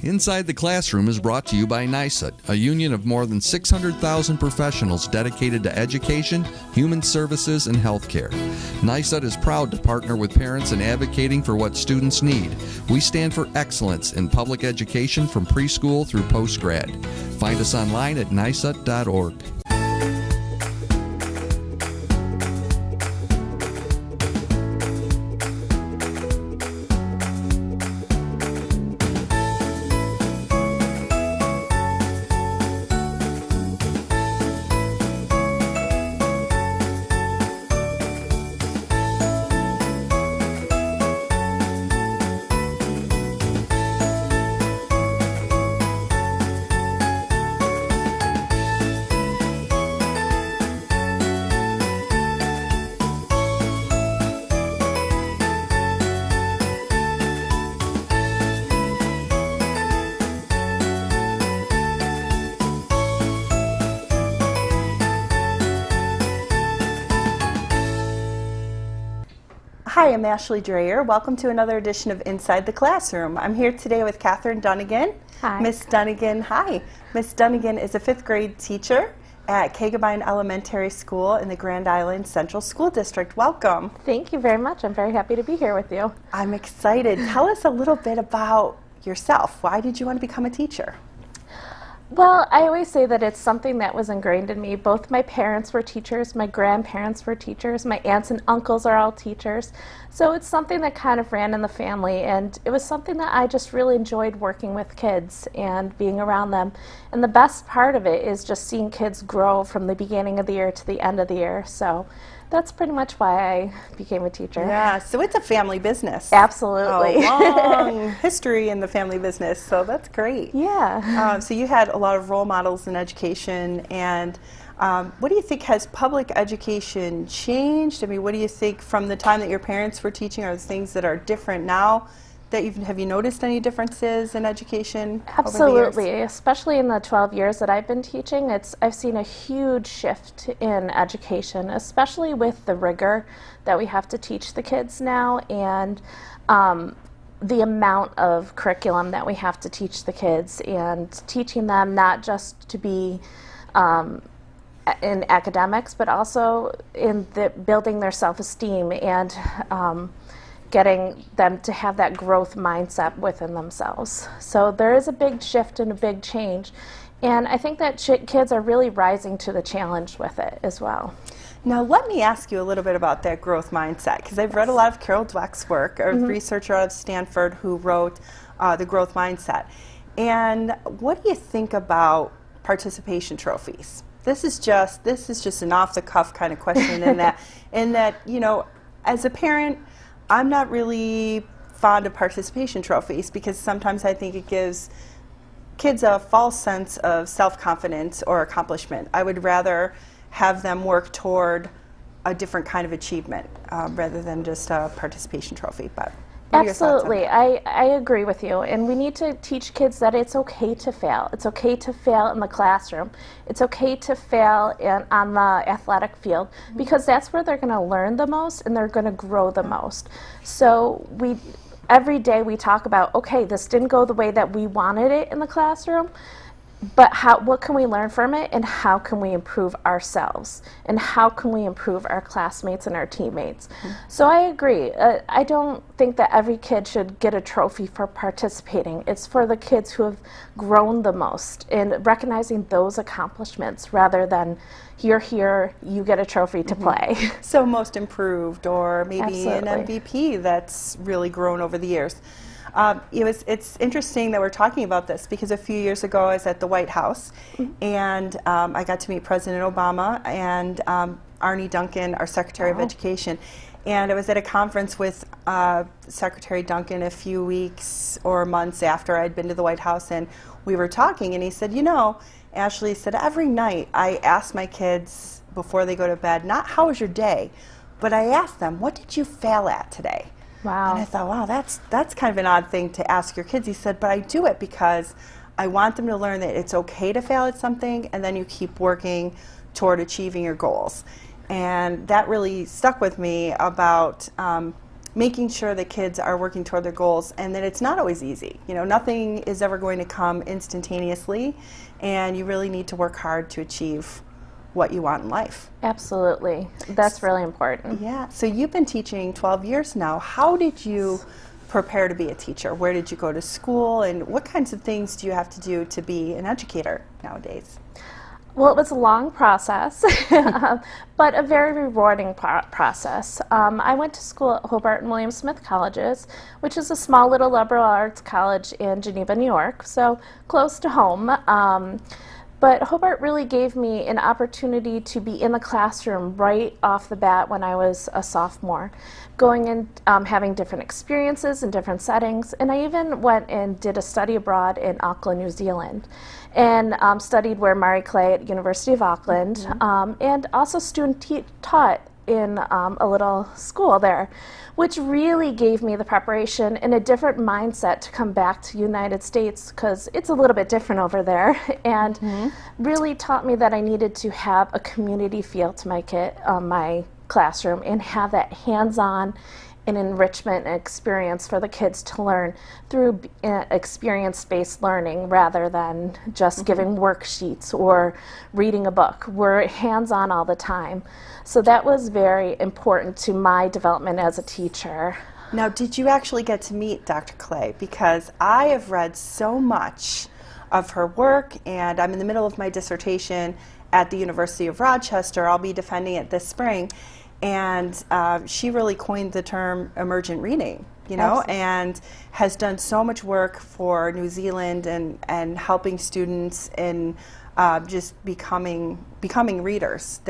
Inside the Classroom is brought to you by NYSUT, a union of more than 600,000 professionals dedicated to education, human services, and healthcare. NYSUT is proud to partner with parents in advocating for what students need. We stand for excellence in public education from preschool through post-grad. Find us online at nysut.org. Hi, I'm Ashli Dreher. Welcome to another edition of Inside the Classroom. I'm here today with Katherine Dunnigan. Hi. Miss Dunnigan, hi. Miss Dunnigan is a 5th grade teacher at Kaegebine Elementary School in the Grand Island Central School District. Welcome. Thank you very much. I'm very happy to be here with you. I'm excited. Tell us a little bit about yourself. Why did you want to become a teacher? Well, I always say that it's something that was ingrained in me. Both my parents were teachers, my grandparents were teachers, my aunts and uncles are all teachers. So it's something that kind of ran in the family, and it was something that I just really enjoyed working with kids and being around them. And the best part of it is just seeing kids grow from the beginning of the year to the end of the year. So that's pretty much why I became a teacher. Yeah, so it's a family business. Absolutely. A long history in the family business, so that's great. Yeah. So you had a lot of role models in education, and what do you think, has public education changed? I mean, what do you think from the time that your parents were teaching, are things that are different now? Have you noticed any differences in education? Absolutely, over the years? Especially in the 12 years that I've been teaching, I've seen a huge shift in education, especially with the rigor that we have to teach the kids now, and the amount of curriculum that we have to teach the kids, and teaching them not just to be in academics, but also in building their self-esteem and getting them to have that growth mindset within themselves. So there is a big shift and a big change, and I think that kids are really rising to the challenge with it as well. Now let me ask you a little bit about that growth mindset, because I've read a lot of Carol Dweck's work, a researcher out of Stanford who wrote The Growth Mindset. And what do you think about participation trophies? This is just an off-the-cuff kind of question in that, you know, as a parent, I'm not really fond of participation trophies, because sometimes I think it gives kids a false sense of self-confidence or accomplishment. I would rather have them work toward a different kind of achievement rather than just a participation trophy. But what are your thoughts on Absolutely, that? I agree with you, and we need to teach kids that it's okay to fail. It's okay to fail in the classroom. It's okay to fail on the athletic field, because that's where they're going to learn the most and they're going to grow the most. So every day we talk about, okay, this didn't go the way that we wanted it in the classroom, but what can we learn from it, and how can we improve ourselves, and how can we improve our classmates and our teammates? So I agree. I don't think that every kid should get a trophy for participating. It's for the kids who have grown the most, and recognizing those accomplishments rather than you're here, you get a trophy to play. So most improved, or maybe Absolutely. an MVP that's really grown over the years. It's interesting that we're talking about this, because a few years ago I was at the White House, and I got to meet President Obama and Arne Duncan, our Secretary of Education. And I was at a conference with Secretary Duncan a few weeks or months after I'd been to the White House, and we were talking, and he said, you know, Ashli said, every night I ask my kids before they go to bed, not how was your day, but I ask them, what did you fail at today? Wow. And I thought, wow, that's kind of an odd thing to ask your kids. He said, but I do it because I want them to learn that it's okay to fail at something, and then you keep working toward achieving your goals. And that really stuck with me about making sure that kids are working toward their goals and that it's not always easy. You know, nothing is ever going to come instantaneously, and you really need to work hard to achieve what you want in life. Absolutely. That's really important. Yeah. So you've been teaching 12 years now. How did you prepare to be a teacher? Where did you go to school, and what kinds of things do you have to do to be an educator nowadays? Well, it was a long process, but a very rewarding process. I went to school at Hobart and William Smith Colleges, which is a small little liberal arts college in Geneva, New York, so close to home. But Hobart really gave me an opportunity to be in the classroom right off the bat when I was a sophomore, going in, having different experiences in different settings, and I even went and did a study abroad in Auckland, New Zealand, and studied where Marie Clay at University of Auckland, and also taught in a little school there, which really gave me the preparation and a different mindset to come back to United States, because it's a little bit different over there, and really taught me that I needed to have a community feel to my classroom and have that hands-on and enrichment experience for the kids to learn through experience-based learning rather than just giving worksheets or reading a book. We're hands-on all the time. So that was very important to my development as a teacher. Now, did you actually get to meet Dr. Clay? Because I have read so much of her work, and I'm in the middle of my dissertation at the University of Rochester. I'll be defending it this spring. And she really coined the term emergent reading, you know, and has done so much work for New Zealand and helping students in just becoming readers.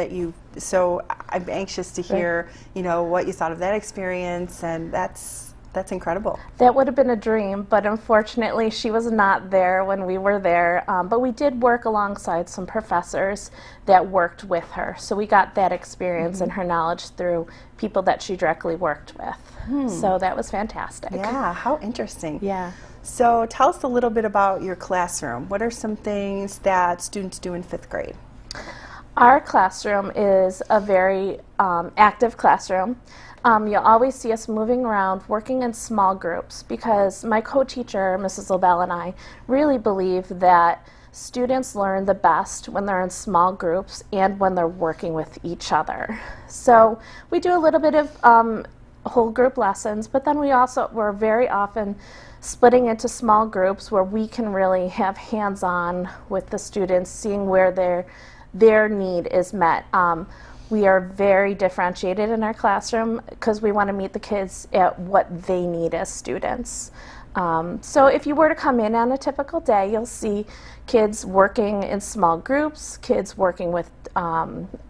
So I'm anxious to hear, you know, what you thought of that experience, and that's incredible. That would have been a dream, but unfortunately she was not there when we were there. But we did work alongside some professors that worked with her. So we got that experience and her knowledge through people that she directly worked with. So that was fantastic. Yeah, how interesting. Yeah. So tell us a little bit about your classroom. What are some things that students do in 5th grade? Our classroom is a very active classroom. You'll always see us moving around, working in small groups, because my co-teacher, Mrs. LaBelle, and I really believe that students learn the best when they're in small groups and when they're working with each other. So we do a little bit of whole group lessons, but then we're very often splitting into small groups where we can really have hands-on with the students, seeing where their need is met. We are very differentiated in our classroom because we want to meet the kids at what they need as students. So if you were to come in on a typical day, you'll see kids working in small groups, kids working with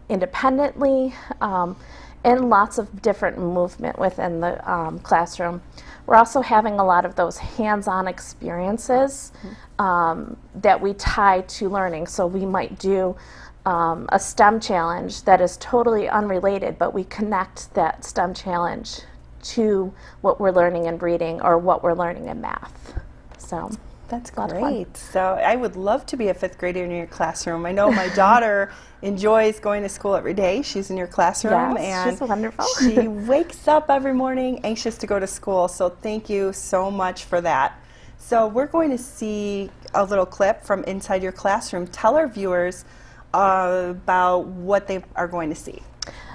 independently, and lots of different movement within the classroom. We're also having a lot of those hands-on experiences that we tie to learning. So we might do a STEM challenge that is totally unrelated, but we connect that STEM challenge to what we're learning in reading or what we're learning in math. So that's great. So I would love to be a 5th grader in your classroom. I know my daughter enjoys going to school every day. She's in your classroom, yes, and she's wonderful. She wakes up every morning anxious to go to school. So thank you so much for that. So we're going to see a little clip from inside your classroom. Tell our viewers about what they are going to see.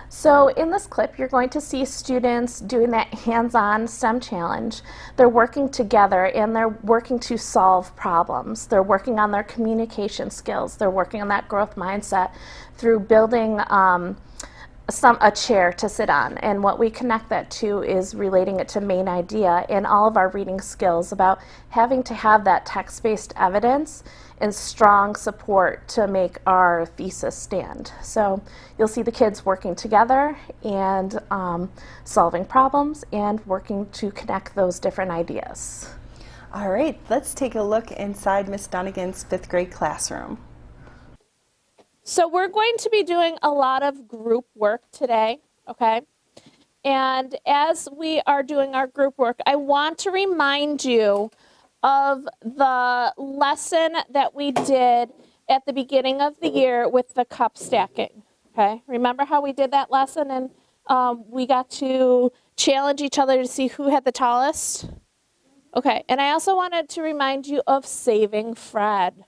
So in this clip, you're going to see students doing that hands-on STEM challenge. They're working together and they're working to solve problems. They're working on their communication skills. They're working on that growth mindset through building a chair to sit on. And what we connect that to is relating it to main idea in all of our reading skills about having to have that text-based evidence and strong support to make our thesis stand. So you'll see the kids working together and solving problems and working to connect those different ideas. All right, let's take a look inside Miss Dunnigan's 5th grade classroom. So we're going to be doing a lot of group work today, okay? And as we are doing our group work, I want to remind you of the lesson that we did at the beginning of the year with the cup stacking, okay? Remember how we did that lesson and we got to challenge each other to see who had the tallest? Okay, and I also wanted to remind you of saving Fred.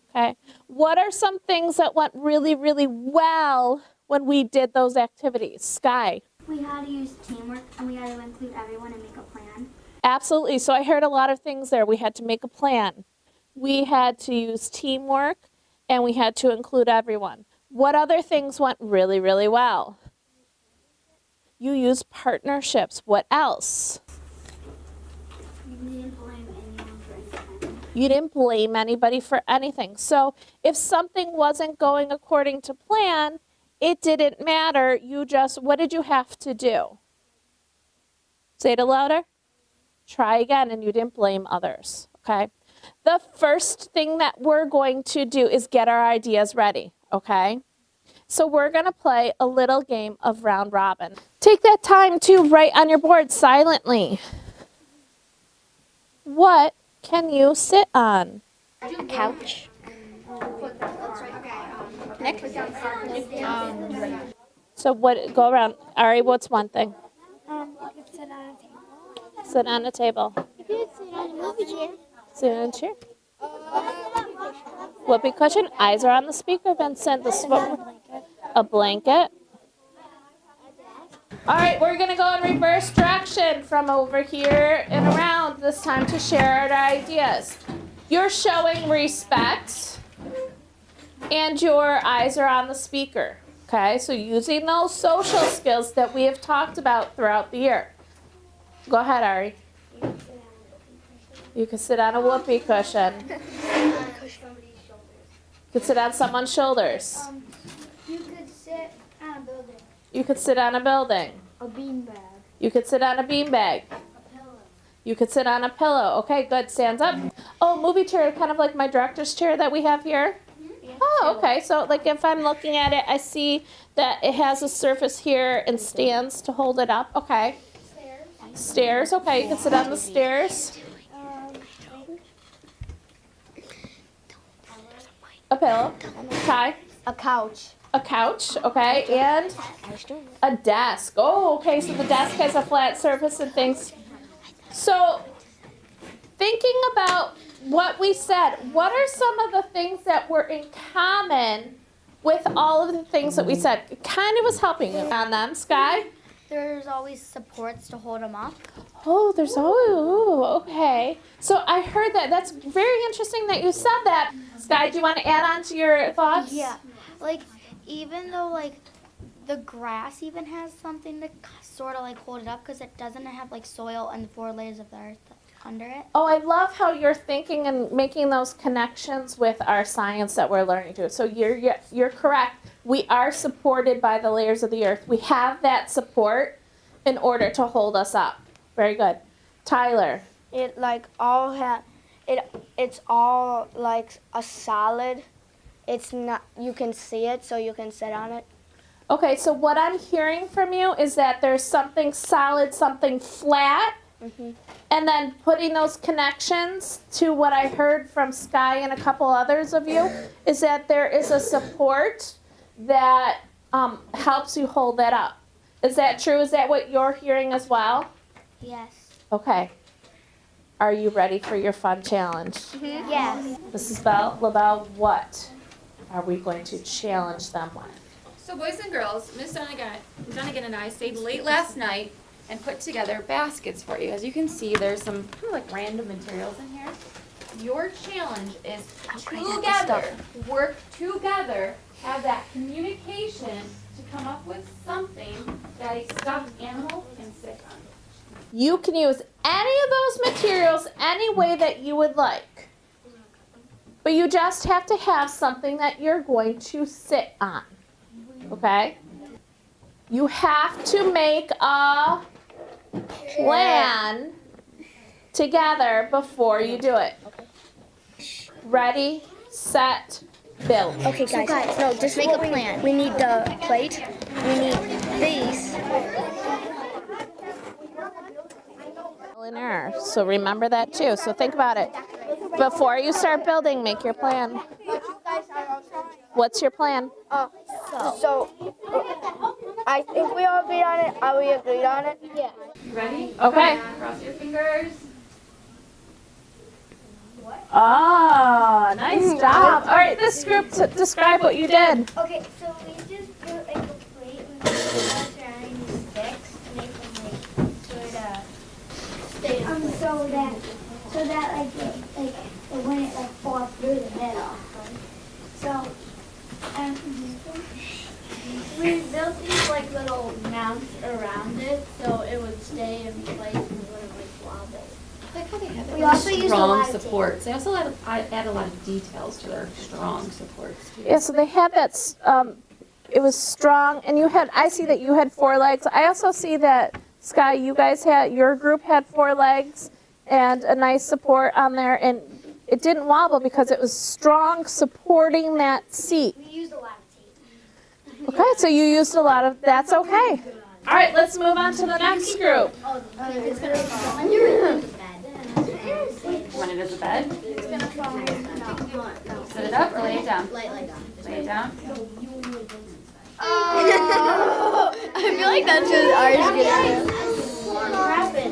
Okay, what are some things that went really, really well when we did those activities? Sky? We had to use teamwork and we had to include everyone and make a plan. Absolutely, so I heard a lot of things there. We had to make a plan. We had to use teamwork and we had to include everyone. What other things went really, really well? You used partnerships. What else? We didn't blame anyone for anything. You didn't blame anybody for anything. So if something wasn't going according to plan, it didn't matter. You just, what did you have to do? Say it louder. Try again, and you didn't blame others, okay? The first thing that we're going to do is get our ideas ready, okay? So we're going to play a little game of round robin. Take that time to write on your board silently. What can you sit on? A couch. Nick? So what, go around. Ari, what's one thing? You could sit on a table. Sit on a table. You could sit on a movie chair. Sit on a chair. Whoopee cushion. Eyes are on the speaker, Vincent. A blanket. All right, we're going to go in reverse direction from over here and around this time to share our ideas. You're showing respect, and your eyes are on the speaker. Okay, so using those social skills that we have talked about throughout the year. Go ahead, Ari. You can sit on a whoopee cushion. You could sit on someone's shoulders. You could sit on a building. You could sit on a building. A beanbag. You could sit on a beanbag. A pillow. You could sit on a pillow. Okay, good. Stands up. Oh, movie chair, kind of like my director's chair that we have here. Oh, okay. So, like, if I'm looking at it, I see that it has a surface here and stands to hold it up. Okay. Stairs. Okay, you can sit on the stairs. A pillow. Ty. A couch. A couch. Okay, and a desk. Oh, okay. So the desk has a flat surface and things. So, thinking about what we said, what are some of the things that were in common with all of the things that we said? It kind of was helping you on them, Sky? There's always supports to hold them up. Oh, there's okay. So I heard that. That's very interesting that you said that. Sky, do you want to add on to your thoughts? Yeah. Like, even though, like, the grass even has something to sort of, like, hold it up because it doesn't have, like, soil and 4 layers of the earth under it. Oh, I love how you're thinking and making those connections with our science that we're learning to. So you're correct. We are supported by the layers of the earth. We have that support in order to hold us up. Very good. Tyler. It like all it's all like a solid. It's not, you can see it, so you can sit on it. Okay, so what I'm hearing from you is that there's something solid, something flat, and then putting those connections to what I heard from Sky and a couple others of you is that there is a support that helps you hold that up. Is that true? Is that what you're hearing as well? Yes. Okay. Are you ready for your fun challenge? Yes. Mrs. LaBelle, what are we going to challenge them with? So boys and girls, Miss Dunnigan and I stayed late last night and put together baskets for you. As you can see, there's some kind of like random materials in here. Your challenge is work together, have that communication to come up with something that a stuffed animal can sit on. You can use any of those materials any way that you would like. But you just have to have something that you're going to sit on. Okay? You have to make a plan together before you do it. Ready, set, build. Okay, guys. No, just make a plan. We need the plate. We need these. In error. So remember that too. So think about it. Before you start building, make your plan. What's your plan? So I think we all agreed on it. Are we agreed on it? Yeah. You ready? Okay. Cross your fingers. Oh, nice job. All right, this group, describe what you did. Okay, so we just built like a plate and we put surrounding these sticks to make them like sort of stay in place. So that like it wouldn't like fall through the middle. So we built these like little mounts around it so it would stay in place and it wouldn't like wobble. I like how they have We also used a strong lot of tape. supports. They also add a lot of details to their strong supports too. Yeah, so they had that, it was strong, and I see that you had 4 legs. I also see that, Sky, your group had 4 legs and a nice support on there, and it didn't wobble because it was strong supporting that seat. We used a lot of tape. Okay, so you used a lot of, that's okay. All right, let's move on to the next group. It's gonna fall on your bed. When it is a bed, It's gonna fall on your sit it up or lay it down. Lay down. Lay it down. I feel like that's just ours.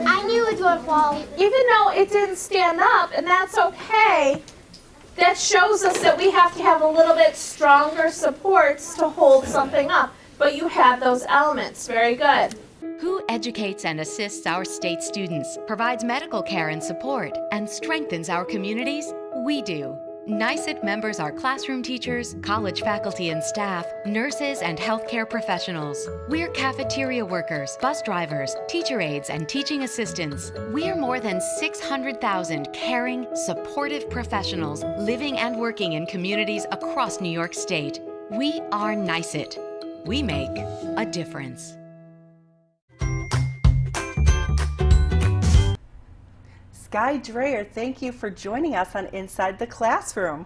I knew it would fall. Even though it didn't stand up, and that's okay, that shows us that we have to have a little bit stronger supports to hold something up. But you have those elements. Very good. Who educates and assists our state students, provides medical care and support, and strengthens our communities? We do. NYSUT members are classroom teachers, college faculty and staff, nurses, and healthcare professionals. We're cafeteria workers, bus drivers, teacher aides, and teaching assistants. We're more than 600,000 caring, supportive professionals living and working in communities across New York State. We are NYSUT. We make a difference. Sky Dreher, thank you for joining us on Inside the Classroom.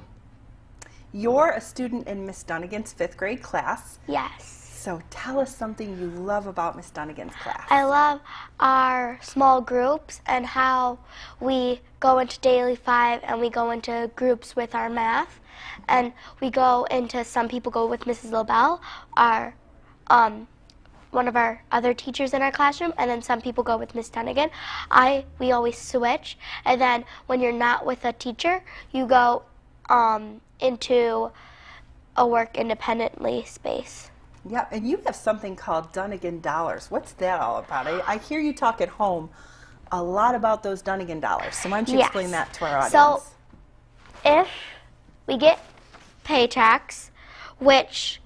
You're a student in Miss Dunnigan's 5th grade class. Yes. So tell us something you love about Miss Dunnigan's class. I love our small groups and how we go into Daily 5 and we go into groups with our math. And we go into, some people go with Mrs. LaBelle, our one of our other teachers in our classroom, and then some people go with Miss Dunnigan. We always switch, and then when you're not with a teacher, you go into a work independently space. Yeah, and you have something called Dunnigan Dollars. What's that all about? I hear you talk at home a lot about those Dunnigan Dollars. So why don't you explain that to our audience? So if we get paychecks, which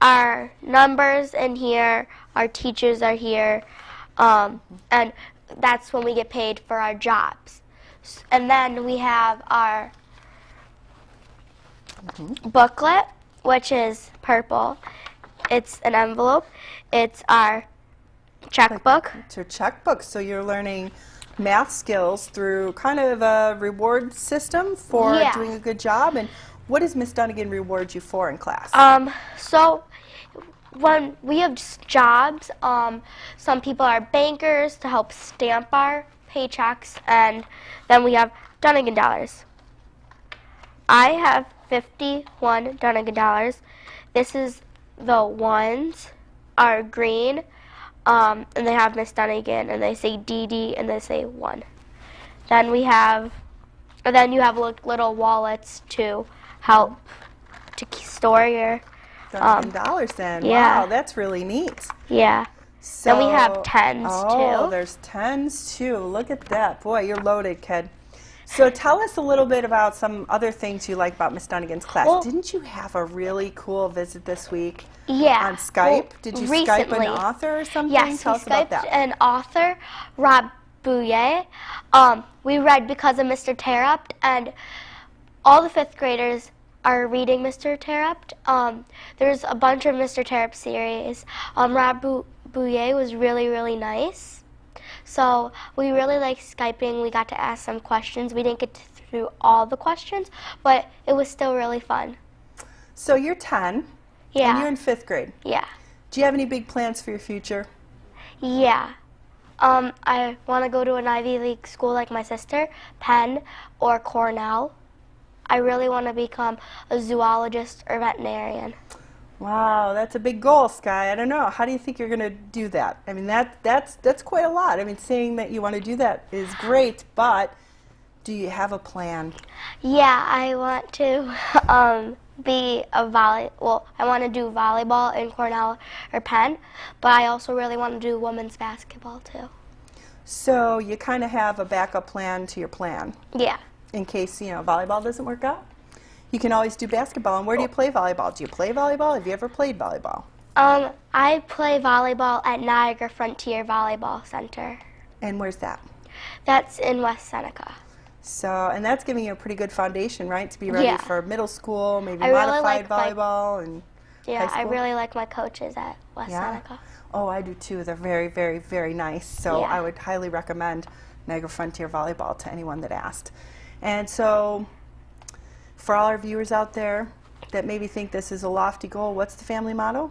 our numbers in here, our teachers are here, and that's when we get paid for our jobs. And then we have our booklet, which is purple. It's an envelope. It's our checkbook. It's your checkbook. So you're learning math skills through kind of a reward system for doing a good job. And what does Miss Dunnigan reward you for in class? So when we have jobs, some people are bankers to help stamp our paychecks, and then we have Dunnigan Dollars. I have 51 Dunnigan Dollars. This is the ones are green, and they have Miss Dunnigan, and they say DD, and they say 1. Then we have, and then you have little wallets to help to store your Dunnigan Dollars then. yeah. Wow, that's really neat. Yeah. So, Then we have tens oh, too. there's tens too. Look at that. Boy, you're loaded, kid. So tell us a little bit about some other things you like about Miss Dunnigan's class. Well, Didn't you have a really cool visit this week Yeah. on Skype? Well, Did you recently, Skype an author or something? Yes, Tell we us about Skyped that. an author, Rob Bouye. We read Because of Mr. Terupt, and all the 5th graders are reading Mr. Terupt. There's a bunch of Mr. Terupt series. Rob Bouye was really, really nice. So we really liked Skyping. We got to ask some questions. We didn't get through all the questions, but it was still really fun. So you're 10, Yeah. and you're in 5th grade. Yeah. Do you have any big plans for your future? Yeah. I want to go to an Ivy League school like my sister, Penn or Cornell. I really want to become a zoologist or veterinarian. Wow, that's a big goal, Sky. I don't know. How do you think you're going to do that? I mean, that's quite a lot. I mean, saying that you want to do that is great, but do you have a plan? Yeah, I want to I want to do volleyball in Cornell or Penn, but I also really want to do women's basketball too. So you kind of have a backup plan to your plan Yeah. in case, volleyball doesn't work out. You can always do basketball. And where do you play volleyball? Do you play volleyball? Have you ever played volleyball? I play volleyball at Niagara Frontier Volleyball Center. And where's that? That's in West Seneca. So, and that's giving you a pretty good foundation, right? To be ready Yeah. for middle school, maybe I really modified like my- volleyball and Yeah, high I school? really like my coaches at West Seneca. Oh, I do too. They're very, very, very nice. So Yeah. I would highly recommend Niagara Frontier Volleyball to anyone that asked. And so for all our viewers out there that maybe think this is a lofty goal, what's the family motto?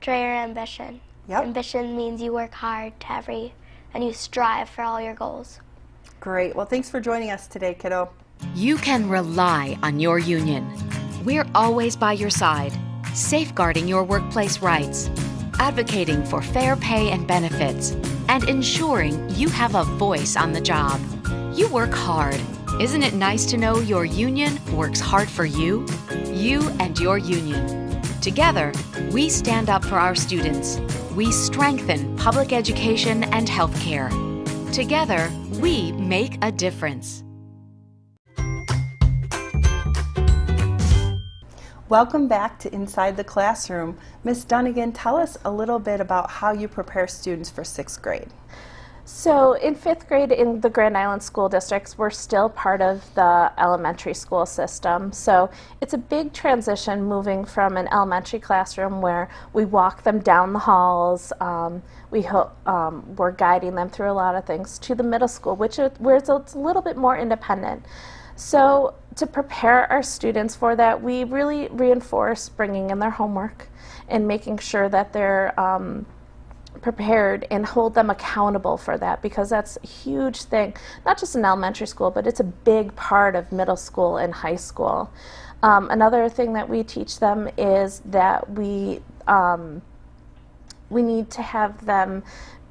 Dreher ambition. Yep. Ambition means you work hard and you strive for all your goals. Great. Well, thanks for joining us today, kiddo. You can rely on your union. We're always by your side, safeguarding your workplace rights, advocating for fair pay and benefits, and ensuring you have a voice on the job. You work hard. Isn't it nice to know your union works hard for you? You and your union. Together, we stand up for our students. We strengthen public education and healthcare. Together, we make a difference. Welcome back to Inside the Classroom. Ms. Dunnigan, tell us a little bit about how you prepare students for 6th grade. So in 5th grade in the Grand Island school districts, we're still part of the elementary school system. So it's a big transition moving from an elementary classroom where we walk them down the halls, we're guiding them through a lot of things, to the middle school, where it's a little bit more independent. So to prepare our students for that, we really reinforce bringing in their homework and making sure that they're prepared and hold them accountable for that, because that's a huge thing, not just in elementary school, but it's a big part of middle school and high school. Another thing that we teach them is that we need to have them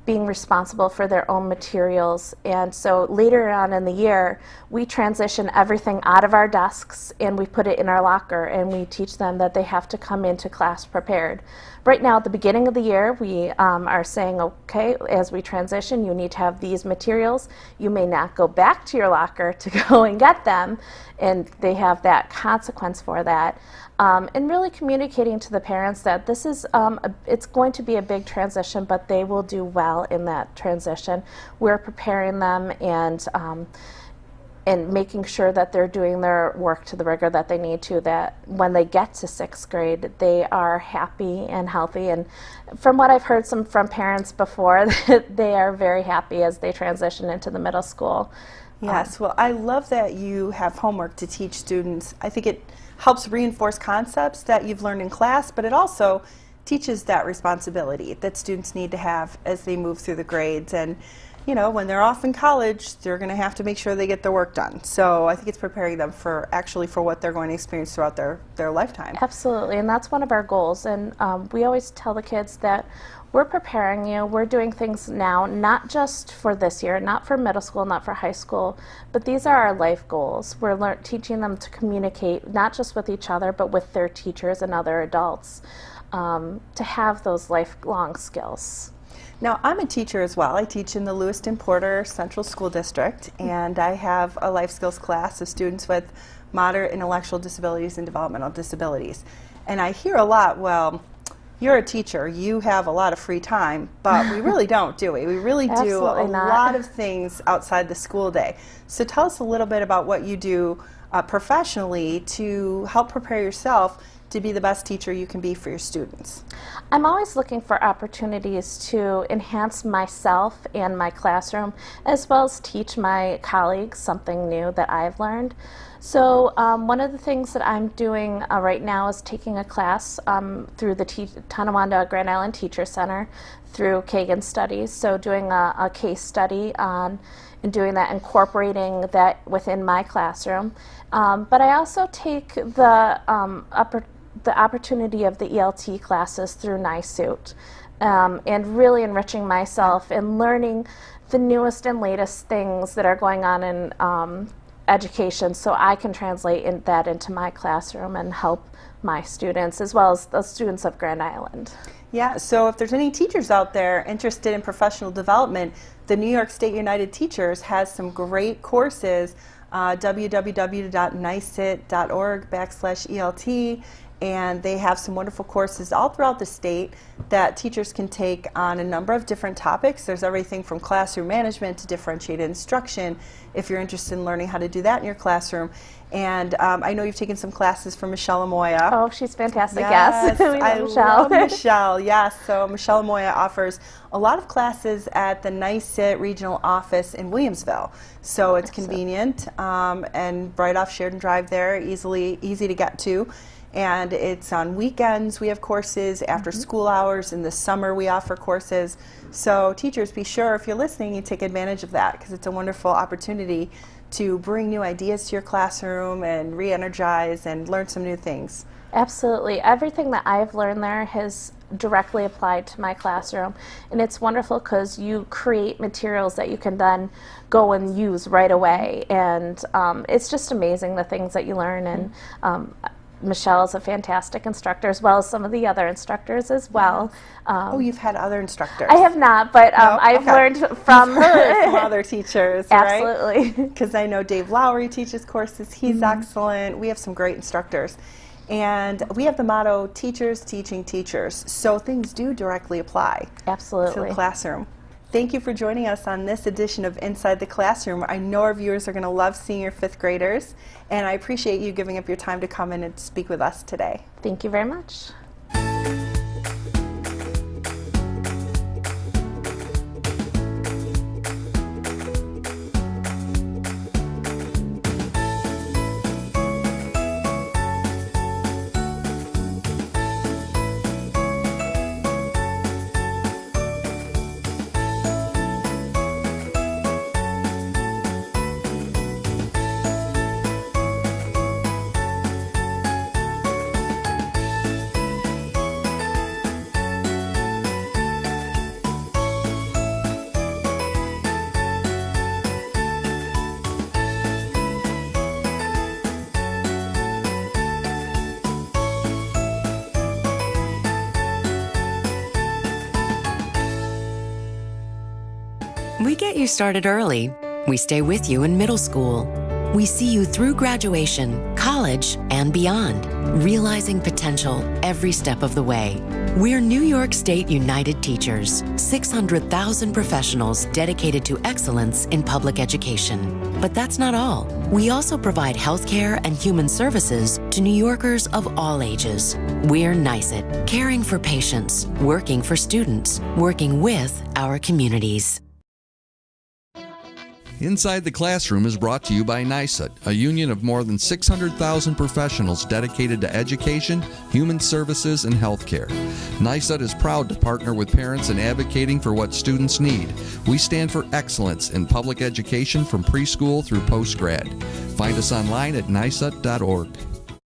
being responsible for their own materials. And so later on in the year, we transition everything out of our desks and we put it in our locker, and we teach them that they have to come into class prepared. Right now, at the beginning of the year, we are saying, okay, as we transition, you need to have these materials. You may not go back to your locker to go and get them, and they have that consequence for that. And really communicating to the parents that this is, it's going to be a big transition, but they will do well in that transition. We're preparing them and making sure that they're doing their work to the rigor that they need to, that when they get to 6th grade, they are happy and healthy. And from what I've heard from parents before, they are very happy as they transition into the middle school. Yes, well, I love that you have homework to teach students. I think it helps reinforce concepts that you've learned in class, but it also teaches that responsibility that students need to have as they move through the grades. And when they're off in college, they're going to have to make sure they get their work done. So I think it's preparing them for what they're going to experience throughout their lifetime. Absolutely, and that's one of our goals. And we always tell the kids that we're preparing you, we're doing things now, not just for this year, not for middle school, not for high school, but these are our life goals. We're teaching them to communicate, not just with each other, but with their teachers and other adults, to have those lifelong skills. Now, I'm a teacher as well. I teach in the Lewiston Porter Central School District, and I have a life skills class of students with moderate intellectual disabilities and developmental disabilities. And I hear a lot, well, you're a teacher, you have a lot of free time, but we really don't, do we? We really do a lot of things outside the school day. So tell us a little bit about what you do professionally to help prepare yourself to be the best teacher you can be for your students. I'm always looking for opportunities to enhance myself and my classroom, as well as teach my colleagues something new that I've learned. So one of the things that I'm doing right now is taking a class through the Tonawanda Grand Island Teacher Center through Kagan Studies, so doing a case study on and doing that, incorporating that within my classroom. But I also take the opportunity of the ELT classes through NYSUT, and really enriching myself and learning the newest and latest things that are going on in education, so I can translate that into my classroom and help my students as well as the students of Grand Island. Yeah, so if there's any teachers out there interested in professional development, the New York State United Teachers has some great courses, www.nysit.org/ELT, and they have some wonderful courses all throughout the state that teachers can take on a number of different topics. There's everything from classroom management to differentiated instruction, if you're interested in learning how to do that in your classroom. And I know you've taken some classes from Michelle Amoya. Oh, she's fantastic. Yes, We love I Michelle. love Michelle. Yes, so Michelle Amoya offers a lot of classes at the NYSIT regional office in Williamsville. So it's convenient and right off Sheridan Drive there, easy to get to. And it's on weekends we have courses, after school hours, in the summer we offer courses. So teachers, be sure if you're listening, you take advantage of that, because it's a wonderful opportunity to bring new ideas to your classroom and re-energize and learn some new things. Absolutely. Everything that I've learned there has directly applied to my classroom, and it's wonderful because you create materials that you can then go and use right away, and it's just amazing the things that you learn. And Michelle is a fantastic instructor, as well as some of the other instructors as well. Oh, you've had other instructors? I have not, but No? I've Okay. learned from You've heard from other teachers, right? Absolutely. Because I know Dave Lowry teaches courses. He's excellent. We have some great instructors. And we have the motto, teachers teaching teachers. So things do directly apply to Absolutely. the classroom. Thank you for joining us on this edition of Inside the Classroom. I know our viewers are going to love seeing your fifth graders, and I appreciate you giving up your time to come in and speak with us today. Thank you very much. We get you started early. We stay with you in middle school. We see you through graduation, college, and beyond, realizing potential every step of the way. We're New York State United Teachers, 600,000 professionals dedicated to excellence in public education. But that's not all. We also provide healthcare and human services to New Yorkers of all ages. We're NYSIT, caring for patients, working for students, working with our communities. Inside the Classroom is brought to you by NYSUT, a union of more than 600,000 professionals dedicated to education, human services, and healthcare. NYSUT is proud to partner with parents in advocating for what students need. We stand for excellence in public education from preschool through postgrad. Find us online at nysut.org.